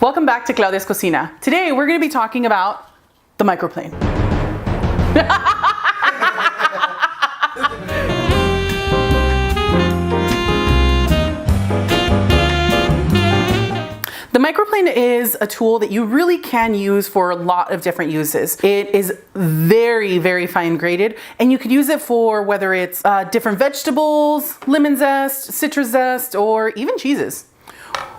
Welcome back to Claudia's Cocina. Today we're going to be talking about the microplane. The microplane is a tool that you really can use for a lot of different uses. It is very, very fine grated, and you could use it for whether it's different vegetables, lemon zest, citrus zest, or even cheeses.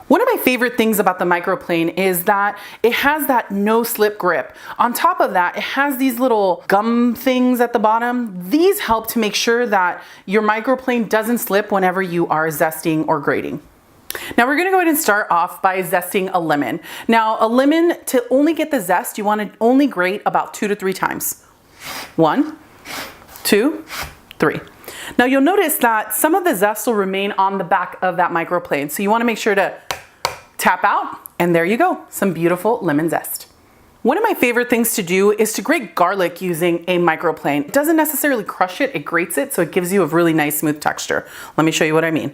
One of my favorite things about the microplane is that it has that no slip grip. On top of that, it has these little gum things at the bottom. These help to make sure that your microplane doesn't slip whenever you are zesting or grating. Now we're gonna go ahead and start off by zesting a lemon. Now a lemon, to only get the zest, you wanna only grate about 2 to 3 times. 1, 2, 3. Now you'll notice that some of the zest will remain on the back of that microplane. So you wanna make sure to tap out, and there you go, some beautiful lemon zest. One of my favorite things to do is to grate garlic using a microplane. It doesn't necessarily crush it, it grates it, so it gives you a really nice smooth texture. Let me show you what I mean.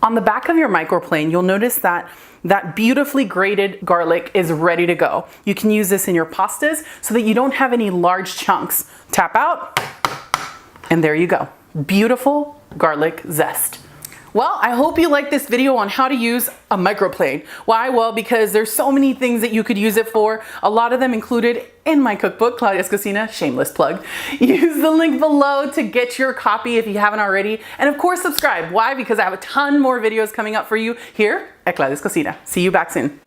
On the back of your microplane, you'll notice that that beautifully grated garlic is ready to go. You can use this in your pastas so that you don't have any large chunks. Tap out, and there you go. Beautiful garlic zest. Well, I hope you liked this video on how to use a microplane. Why? Well, because there's so many things that you could use it for. A lot of them included in my cookbook, Claudia's Cocina, shameless plug. Use the link below to get your copy if you haven't already. And of course, subscribe. Why? Because I have a ton more videos coming up for you here at Claudia's Cocina. See you back soon.